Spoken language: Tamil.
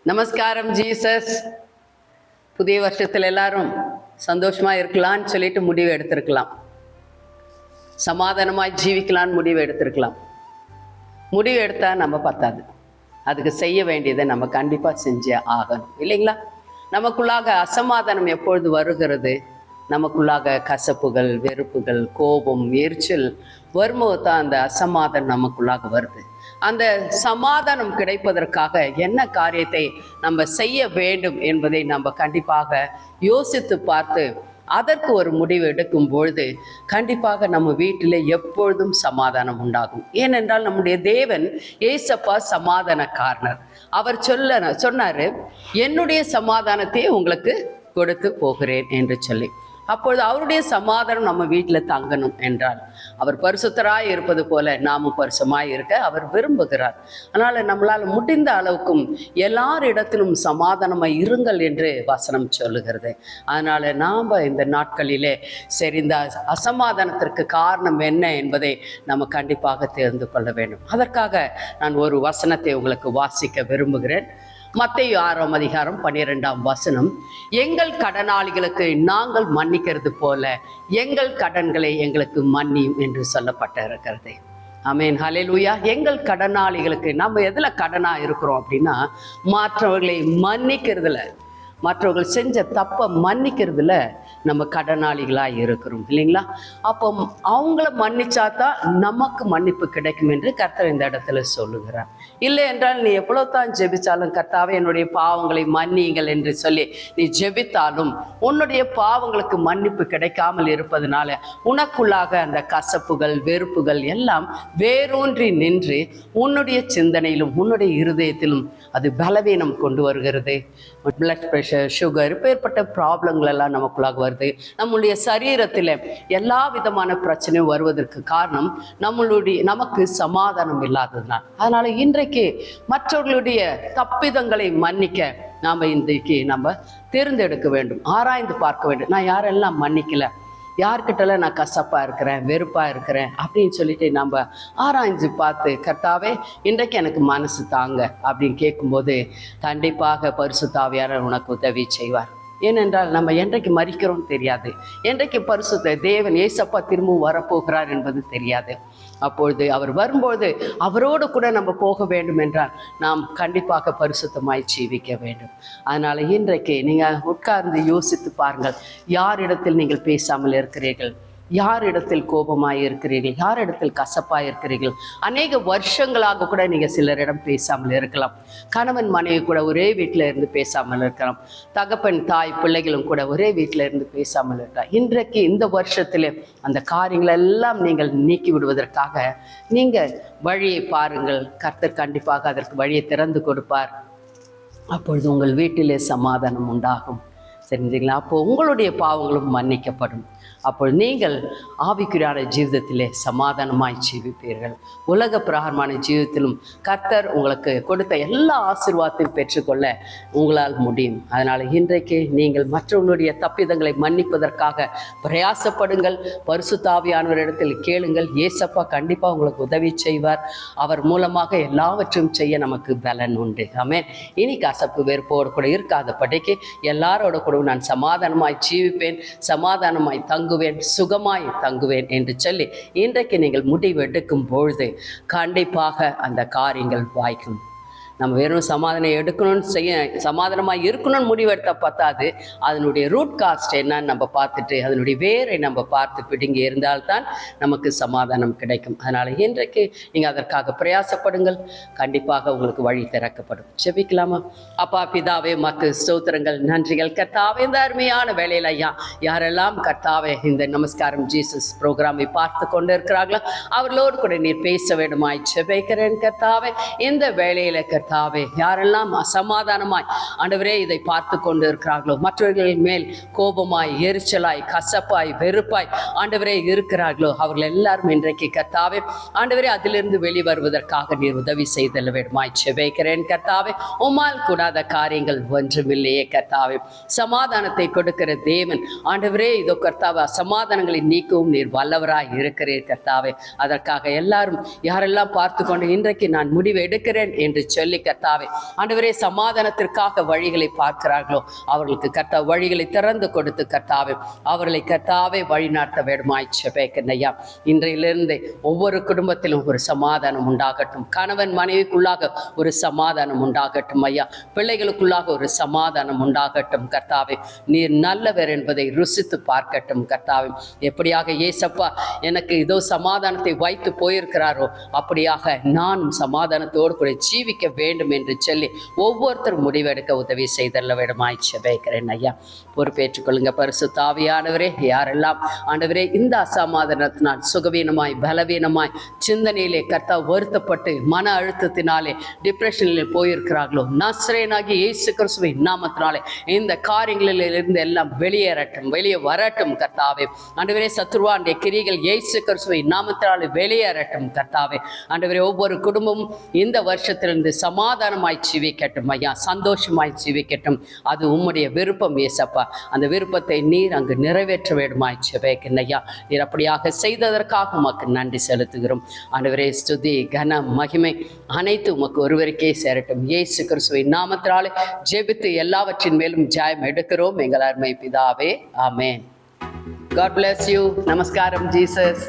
நமஸ்காரம் ஜீசஸ். புதிய வருஷத்தில் எல்லாரும் சந்தோஷமா இருக்கலாம்னு சொல்லிட்டு முடிவு எடுத்திருக்கலாம். சமாதானமாய் ஜீவிக்கலான்னு முடிவு எடுத்திருக்கலாம். முடிவு எடுத்தா நம்ம பத்தாது, அதுக்கு செய்ய வேண்டியதை நம்ம கண்டிப்பா செஞ்சே ஆகணும், இல்லைங்களா? நமக்குள்ளாக அசமாதானம் எப்பொழுது வருகிறது, நமக்குள்ளாக கசப்புகள், வெறுப்புகள், கோபம், எரிச்சல் வரும்போது தான் அந்த அசமாதானம் நமக்குள்ளாக வருது. அந்த சமாதானம் கிடைப்பதற்காக என்ன காரியத்தை நம்ம செய்ய வேண்டும் என்பதை நம்ம கண்டிப்பாக யோசித்து பார்த்து அதற்கு ஒரு முடிவு எடுக்கும் பொழுது கண்டிப்பாக நம்ம வீட்டில் எப்பொழுதும் சமாதானம் உண்டாகும். ஏனென்றால் நம்முடைய தேவன் ஏசப்பா சமாதானக்காரனர். அவர் சொன்னாரு, என்னுடைய சமாதானத்தை உங்களுக்கு கொடுத்து போகிறேன் என்று சொல்லி. அப்பொழுது அவருடைய சமாதானம் நம்ம வீட்டில் தங்கணும் என்றால் அவர் பரிசுத்தராய் இருப்பது போல நாமும் பரிசுமாய் இருக்க அவர் விரும்புகிறார். அதனால் நம்மளால் முடிந்த அளவுக்கும் எல்லாரிடத்திலும் சமாதானமாய் இருங்கள் என்று வசனம் சொல்லுகிறது. அதனால் நாம் இந்த நாட்களிலே சரி, இந்த அசமாதானத்திற்கு காரணம் என்ன என்பதை நம்ம கண்டிப்பாக தெரிந்து கொள்ள வேண்டும். அதற்காக நான் ஒரு வசனத்தை உங்களுக்கு வாசிக்க விரும்புகிறேன். மத்தேயு 6ஆம் அதிகாரம் 12ஆம் வசனம், எங்கள் கடனாளிகளுக்கு நாங்கள் மன்னிக்கிறது போல எங்கள் கடன்களை எங்களுக்கு மன்னியும் என்று சொல்லப்பட்டிருக்கிறது. ஆமென், ஹல்லேலூயா. எங்கள் கடனாளிகளுக்கு நம்ம எதில் கடனா இருக்கிறோம் அப்படின்னா, மற்றவர்களை மன்னிக்கிறதுல, மற்றவர்கள் செஞ்ச தப்பை மன்னிக்கிறதுல நம்ம கடனாளிகளாக இருக்கிறோம், இல்லைங்களா? அப்போ அவங்கள மன்னிச்சா தான் நமக்கு மன்னிப்பு கிடைக்கும் என்று கர்த்தர் இந்த இடத்துல சொல்லுகிறார். இல்லை என்றால் நீ எவ்வளோ தான் ஜெபித்தாலும், கர்த்தாவே என்னுடைய பாவங்களை மன்னியுங்கள் என்று சொல்லி நீ ஜெபித்தாலும் உன்னுடைய பாவங்களுக்கு மன்னிப்பு கிடைக்காமல் இருப்பதனால உனக்குள்ளாக அந்த கசப்புகள், வெறுப்புகள் எல்லாம் வேரூன்றி நின்று உன்னுடைய சிந்தனையிலும் உன்னுடைய இருதயத்திலும் அது பலவீனம் கொண்டு வருகிறது. பிளட் ப்ரெஷர், சுகர், இப்பேற்பட்ட ப்ராப்ளங்கள் எல்லாம் நமக்குள்ளாக வருது. நம்மளுடைய சரீரத்தில் எல்லா விதமான பிரச்சனையும் வருவதற்கு காரணம் நமக்கு சமாதானம் இல்லாததுனால். அதனால இன்றைக்கு மற்றவர்களுடைய தப்பிதங்களை மன்னிக்க இன்றைக்கு நம்ம தேர்ந்தெடுக்க வேண்டும், ஆராய்ந்து பார்க்க வேண்டும். நான் யாரெல்லாம் மன்னிக்கல, யார்கிட்டலாம் நான் கசப்பாக இருக்கிறேன், வெறுப்பாக இருக்கிறேன் அப்படின்னு சொல்லிட்டு நம்ம ஆராய்ஞ்சு பார்த்து, கர்த்தாவே இன்றைக்கு எனக்கு மனசு தாங்க அப்படின்னு கேட்கும்போது கண்டிப்பாக பரிசுத்த ஆவியானவர் உனக்கு உதவி செய்வார். ஏனென்றால் நம்ம என்றைக்கு மரிக்கிறோம் தெரியாது, என்றைக்கு பரிசுத்த தேவன் ஏசப்பா திரும்பவும் வரப்போகிறார் என்பது தெரியாது. அப்பொழுது அவர் வரும்போது அவரோடு கூட நம்ம போக வேண்டும் என்றால் நாம் கண்டிப்பாக பரிசுத்தமாய் ஜீவிக்க வேண்டும். அதனால் இன்றைக்கு நீங்கள் உட்கார்ந்து யோசித்து பாருங்கள், யாரிடத்தில் நீங்கள் பேசாமல் இருக்கிறீர்கள், யாரிடத்தில் கோபமாக இருக்கிறீர்கள், யாரிடத்தில் கசப்பாக இருக்கிறீர்கள். அநேக வருஷங்களாக கூட நீங்கள் சிலரிடம் பேசாமல் இருக்கலாம். கணவன் மனைவி கூட ஒரே வீட்டில் இருந்து பேசாமல் இருக்கலாம். தகப்பன் தாய் பிள்ளைகளும் கூட ஒரே வீட்டில் இருந்து பேசாமல் இருக்கலாம். இன்றைக்கு இந்த வருஷத்தில் அந்த காரியங்கள் எல்லாம் நீங்கள் நீக்கி விடுவதற்காக நீங்கள் வழியை பாருங்கள். கர்த்தர் கண்டிப்பாக அதற்கு வழியை திறந்து கொடுப்பார். அப்பொழுது உங்கள் வீட்டிலே சமாதானம் உண்டாகும். தெரிஞ்சுங்களா? அப்போது உங்களுடைய பாவங்களும் மன்னிக்கப்படும். அப்பொழுது நீங்கள் ஆவிக்குரியான ஜீவிதத்திலே சமாதானமாய் ஜீவிப்பீர்கள். உலக பிரகாரமான ஜீவிதத்திலும் கர்த்தர் உங்களுக்கு கொடுத்த எல்லா ஆசீர்வாதத்தையும் பெற்றுக்கொள்ள உங்களால் முடியும். அதனால் இன்றைக்கு நீங்கள் மற்றவங்களுடைய தப்பிதங்களை மன்னிப்பதற்காக பிரயாசப்படுங்கள். பரிசுத்த ஆவியானவரிடத்தில் கேளுங்கள். ஏசப்பா கண்டிப்பாக உங்களுக்கு உதவி செய்வார். அவர் மூலமாக எல்லாவற்றையும் செய்ய நமக்கு பலன் உண்டு. ஆமென். இனி கசப்பு வெறுப்போடு கூட இருக்காதபடிக்கு எல்லாரோட கூட நான் சமாதானமாய் ஜீவிப்பேன், சமாதானமாய் தங்குவேன், சுகமாய் தங்குவேன் என்று சொல்லி இன்றைக்கு நீங்கள் முடிவு எடுக்கும் பொழுது கண்டிப்பாக அந்த காரியங்கள் வாய்க்கும். நம்ம வெறும் சமாதானம் எடுக்கணும்னு சமாதானமாக இருக்கணும்னு முடிவெடுத்த பார்த்தாது, அதனுடைய ரூட் காஸ்ட் என்னன்னு நம்ம பார்த்துட்டு அதனுடைய வேரை நம்ம பார்த்து பிடுங்கி இருந்தால்தான் நமக்கு சமாதானம் கிடைக்கும். அதனால் இன்றைக்கு நீங்கள் அதற்காக பிரயாசப்படுங்கள். கண்டிப்பாக உங்களுக்கு வழி திறக்கப்படும். ஜெபிக்கலாமா? அப்பா பிதாவே, மக்கு ஸ்தோத்திரங்கள், நன்றிகள். கர்த்தாவே, இந்த அருமையான வேலையில் யாரெல்லாம் கர்த்தாவே இந்த நமஸ்காரம் ஜீசஸ் ப்ரோக்ராமை பார்த்து கொண்டு இருக்கிறார்களோ அவர்களோடு கூட நீர் பேச வேண்டுமாய் ஜெபிக்கிறேன். கர்த்தாவே, இந்த வேலையில் கர்த்தாவே யாரெல்லாம் அசமாதானமாய் ஆண்டவரே இதை பார்த்து கொண்டு இருக்கிறார்களோ, மற்றவர்கள் மேல் கோபமாய், எரிச்சலாய், கசப்பாய், வெறுப்பாய் ஆண்டவரே இருக்கிறார்களோ, அவர்கள் எல்லாரும் இன்றைக்கு கர்த்தாவே ஆண்டவரே அதிலிருந்து வெளிவருவதற்காக நீர் உதவி செய்தல் வேண்டுமாய் ஜெபிக்கிறேன். கர்த்தாவே, உம்மால் கூடாத காரியங்கள் ஒன்றுமில்லையே. கர்த்தாவே, சமாதானத்தை கொடுக்கிற தேவன் ஆண்டவரே, இதோ கர்த்தாவே சமாதானங்களை நீக்கவும் நீர் வல்லவராய் இருக்கிறீர். கர்த்தாவே, அதற்காக எல்லாரும் யாரெல்லாம் பார்த்து கொண்டு இன்றைக்கு நான் முடிவு எடுக்கிறேன் என்று சொல்லி கர்த்தாவே ஆண்டவரே சமாதானத்திற்காக வழிகளை பார்க்கிறார்களோ அவர்களுக்கு கர்த்தா வழிகளை திறந்து கொடுத்து கர்த்தாவே அவர்களை கர்த்தாவே வழிநடத்த வேண்டுமாய் ஜெபிக்கிறேன் ஐயா. இன்றையிலிருந்து ஒவ்வொரு குடும்பத்திலும் ஒரு சமாதானம் உண்டாகட்டும். கணவன் மனைவிக்குள்ளாக ஒரு சமாதானம் உண்டாகட்டும் ஐயா. பிள்ளைகளுக்குள்ளாக ஒரு சமாதானம் உண்டாகட்டும் கர்த்தாவே. நீர் நல்லவர் என்பதை ருசித்து பார்க்கட்டும் கர்த்தாவே. எப்படியாக ஏசப்பா எனக்கு இதோ சமாதானத்தை வைத்து போயிருக்கிறாரோ அப்படியாக நானும் சமாதானத்தோடு கூட ஜீவிக்க வேண்டும் என்று சொல்லி ஒவ்வொருத்தரும் முடிவெடுக்க உதவி செய்தல்ல வேண்டுமாய் ஜெபிக்கிறேன் ஐயா. பொறுப்பேற்றுக் கொள்ளுங்க பரிசுத்த ஆவியானவரே. யாரெல்லாம் ஆண்டவரே இந்த அசமாதானத்தினால் சுகவீனமாய் பலவீனமாய் சிந்தனையிலே கர்த்தா வருத்தப்பட்டு மன அழுத்தத்தினாலே டிப்ரெஷனில் போயிருக்கிறார்களோ நசரேயனாகிய இயேசு கிறிஸ்துவின் நாமத்தினாலே இந்த காரியங்களிலிருந்து எல்லாம் வெளியே வரட்டும் கர்த்தாவே. ஆண்டவரே சத்துருவானுடைய கிரிகள் இயேசு கிறிஸ்துவின் நாமத்தினாலே வெளியேறட்டும் கர்த்தாவே. ஆண்டவரே ஒவ்வொரு குடும்பமும் இந்த வருஷத்திலிருந்து சமாதானமாய் ஜீவிக்கட்டும் ஐயா, சந்தோஷமாய் ஜீவிக்கட்டும். அது உம்முடைய விருப்பம் ஏசப்பா. அந்த விருப்பத்தை நீர் அங்கு நிறைவேற்ற வேண்டுமாய் ஜெபிக்கிறேன் ஐயா. நீர் அப்படியாக செய்ததற்காக உமக்கு நன்றி செலுத்துகிறோம் ஆண்டவரே. ஸ்துதி கனம் மகிமை அனைத்து உமக்கு ஒருவருக்கே சேரட்டும். இயேசு கிறிஸ்துவின் நாமத்தினாலே ஜெபித்து எல்லாவற்றின் மேலும் ஜெயம் எடுக்கிறோம் எங்கள் அருமை பிதாவே. ஆமென். God bless you. நமஸ்காரம் ஜீசஸ்.